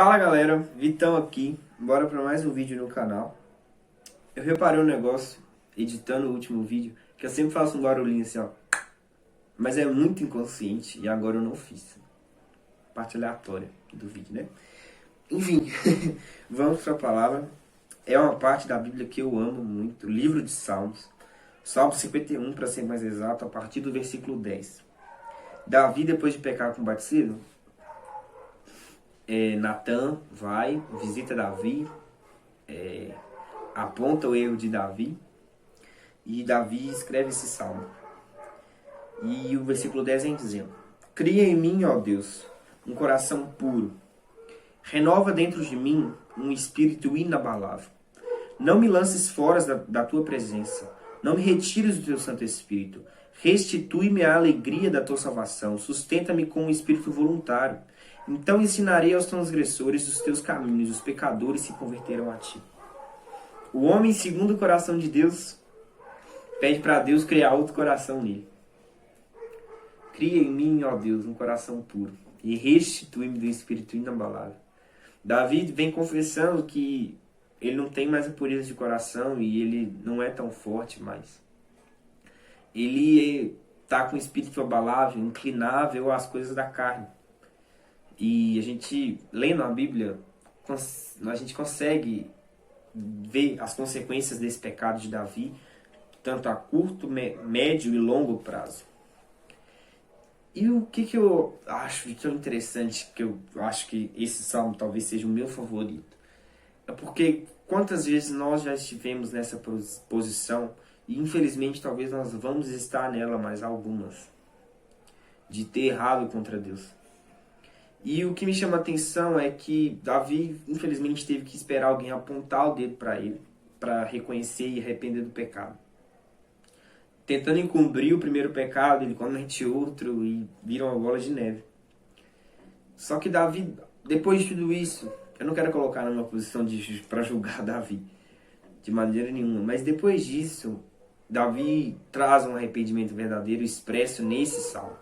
Fala galera, Vitão aqui, bora para mais um vídeo no canal. Eu reparei um negócio, editando o último vídeo, que eu sempre faço um barulhinho assim, ó. Mas é muito inconsciente e agora eu não fiz. Parte aleatória do vídeo, né? Enfim, vamos para a palavra. É uma parte da Bíblia que eu amo muito, o livro de Salmos. Salmo 51, para ser mais exato, a partir do versículo 10. Davi, depois de pecar com Batseba, Natan vai, visita Davi, aponta o erro de Davi, e Davi escreve esse salmo. E o versículo 10 vem dizendo: Cria em mim, ó Deus, um coração puro. Renova dentro de mim um espírito inabalável. Não me lances fora da tua presença. Não me retires do teu Santo Espírito. Restitui-me a alegria da tua salvação. Sustenta-me com um espírito voluntário. Então ensinarei aos transgressores os teus caminhos. Os pecadores se converterão a ti. O homem, segundo o coração de Deus, pede para Deus criar outro coração nele. Cria em mim, ó Deus, um coração puro. E restitui-me do espírito inabalável. Davi vem confessando que ele não tem mais a pureza de coração e ele não é tão forte mais. Ele está com o espírito abalável, inclinável às coisas da carne. E a gente, lendo a Bíblia, a gente consegue ver as consequências desse pecado de Davi, tanto a curto, médio e longo prazo. E o que eu acho tão interessante, que eu acho que esse salmo talvez seja o meu favorito, é porque quantas vezes nós já estivemos nessa posição, e infelizmente talvez nós vamos estar nela mais algumas, de ter errado contra Deus. E o que me chama a atenção é que Davi, infelizmente, teve que esperar alguém apontar o dedo para ele, para reconhecer e arrepender do pecado. Tentando encobrir o primeiro pecado, ele comete outro e vira uma bola de neve. Só que Davi, depois de tudo isso, eu não quero colocar numa posição para julgar Davi, de maneira nenhuma, mas depois disso, Davi traz um arrependimento verdadeiro expresso nesse salmo.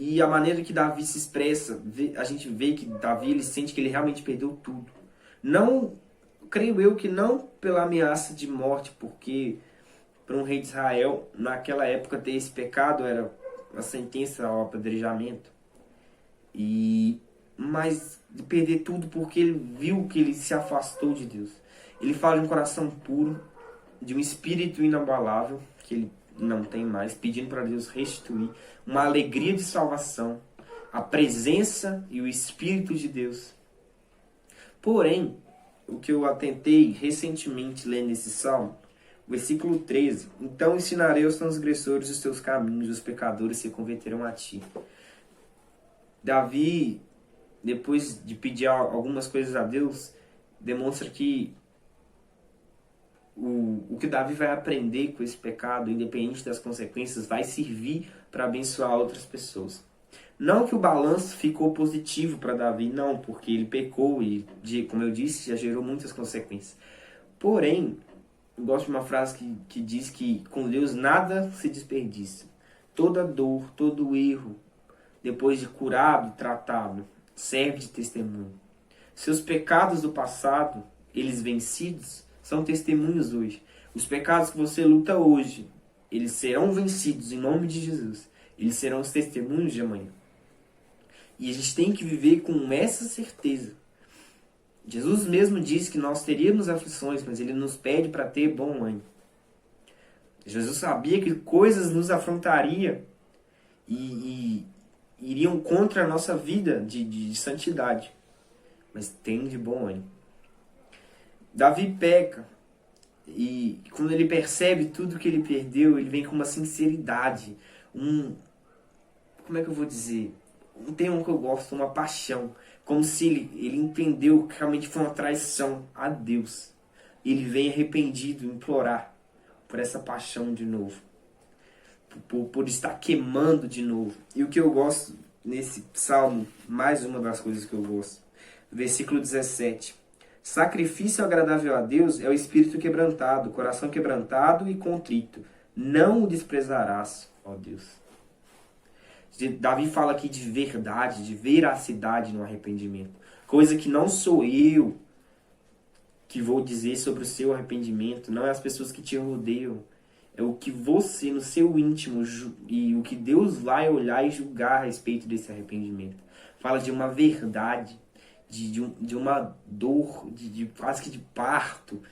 E a maneira que Davi se expressa, a gente vê que Davi ele sente que ele realmente perdeu tudo. Não, creio eu que não pela ameaça de morte, porque para um rei de Israel, naquela época ter esse pecado era a sentença ao apedrejamento. Mas de perder tudo porque ele viu que ele se afastou de Deus. Ele fala de um coração puro, de um espírito inabalável, que ele não tem mais, pedindo para Deus restituir uma alegria de salvação, a presença e o Espírito de Deus. Porém, o que eu atentei recentemente lendo esse salmo, versículo 13: Então ensinarei aos transgressores os teus caminhos, os pecadores se converterão a ti. Davi, depois de pedir algumas coisas a Deus, demonstra que o que Davi vai aprender com esse pecado, independente das consequências, vai servir para abençoar outras pessoas. Não que o balanço ficou positivo para Davi, não, porque ele pecou e, como eu disse, já gerou muitas consequências. Porém, eu gosto de uma frase que diz que com Deus nada se desperdiça. Toda dor, todo erro, depois de curado, tratado, serve de testemunho. Seus pecados do passado, eles vencidos, são testemunhos hoje. Os pecados que você luta hoje, eles serão vencidos em nome de Jesus. Eles serão os testemunhos de amanhã. E a gente tem que viver com essa certeza. Jesus mesmo disse que nós teríamos aflições, mas ele nos pede para ter bom ânimo. Jesus sabia que coisas nos afrontariam e iriam contra a nossa vida de santidade. Mas tem de bom ânimo. Davi peca, e quando ele percebe tudo que ele perdeu, ele vem com uma sinceridade, como é que eu vou dizer? Um termo que eu gosto, uma paixão, como se ele entendeu que realmente foi uma traição a Deus. Ele vem arrependido, implorar por essa paixão de novo, por estar queimando de novo. E o que eu gosto nesse salmo, mais uma das coisas que eu gosto, versículo 17. Sacrifício agradável a Deus é o espírito quebrantado, o coração quebrantado e contrito. Não o desprezarás, ó Deus. Davi fala aqui de verdade, de veracidade no arrependimento. Coisa que não sou eu que vou dizer sobre o seu arrependimento, não é as pessoas que te rodeiam. É o que você, no seu íntimo, e o que Deus vai olhar e julgar a respeito desse arrependimento. Fala de uma verdade, de uma dor, quase que de parto,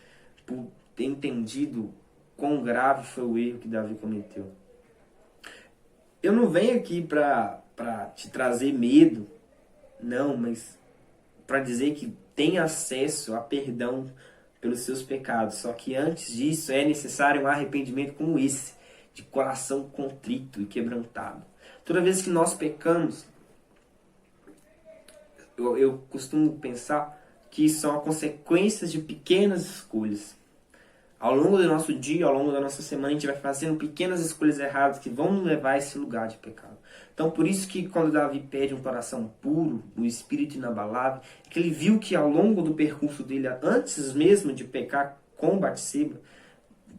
por ter entendido quão grave foi o erro que Davi cometeu. Eu não venho aqui para te trazer medo, não, mas para dizer que tem acesso a perdão pelos seus pecados. Só que antes disso é necessário um arrependimento como esse, de coração contrito e quebrantado. Toda vez que nós pecamos, eu costumo pensar que são consequências de pequenas escolhas. Ao longo do nosso dia, ao longo da nossa semana, a gente vai fazendo pequenas escolhas erradas que vão nos levar a esse lugar de pecado. Então, por isso que quando Davi pede um coração puro, um espírito inabalável, é que ele viu que ao longo do percurso dele, antes mesmo de pecar com Batseba,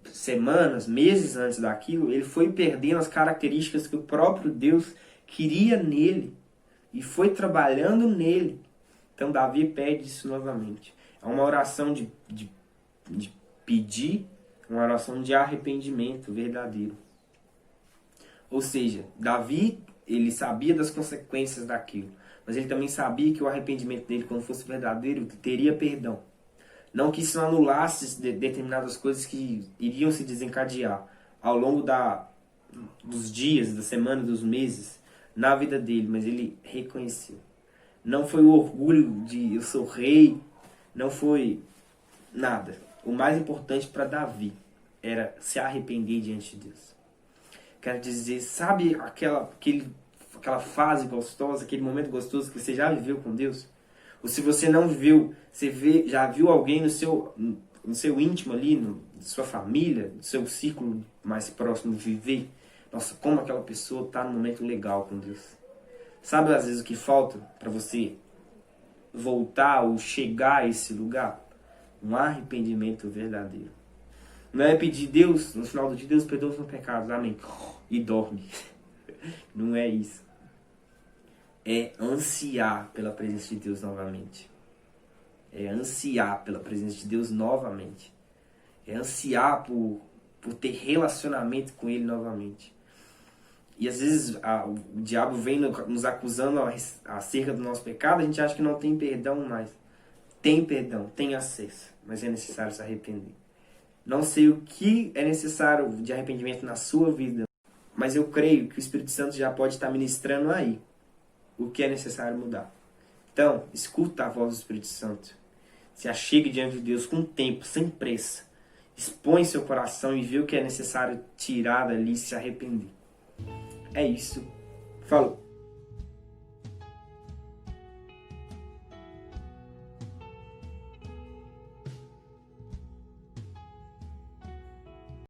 semanas, meses antes daquilo, ele foi perdendo as características que o próprio Deus queria nele e foi trabalhando nele. Então, Davi pede isso novamente. É uma oração de pedir, uma oração de arrependimento verdadeiro. Ou seja, Davi, ele sabia das consequências daquilo, mas ele também sabia que o arrependimento dele, quando fosse verdadeiro, teria perdão. Não que isso anulasse determinadas coisas que iriam se desencadear ao longo dos dias, da semana, dos meses, na vida dele, mas ele reconheceu. Não foi o orgulho de eu sou rei, não foi nada. O mais importante para Davi era se arrepender diante de Deus. Quero dizer, sabe aquela fase gostosa, aquele momento gostoso que você já viveu com Deus? Ou se você não viveu, já viu alguém no seu íntimo ali, na sua família, no seu círculo mais próximo viver? Nossa, como aquela pessoa está num momento legal com Deus. Sabe às vezes o que falta para você voltar ou chegar a esse lugar? Um arrependimento verdadeiro. Não é pedir Deus, no final do dia, Deus perdoa os meus pecados, amém, e dorme. Não é isso. É ansiar pela presença de Deus novamente. É ansiar pela presença de Deus novamente. É ansiar por ter relacionamento com Ele novamente. E às vezes o diabo vem nos acusando acerca do nosso pecado, a gente acha que não tem perdão mais. Tem perdão, tem acesso, mas é necessário se arrepender. Não sei o que é necessário de arrependimento na sua vida, mas eu creio que o Espírito Santo já pode estar ministrando aí o que é necessário mudar. Então, escuta a voz do Espírito Santo. Se achegue diante de Deus com tempo, sem pressa. Expõe seu coração e vê o que é necessário tirar dali e se arrepender. É isso. Falou.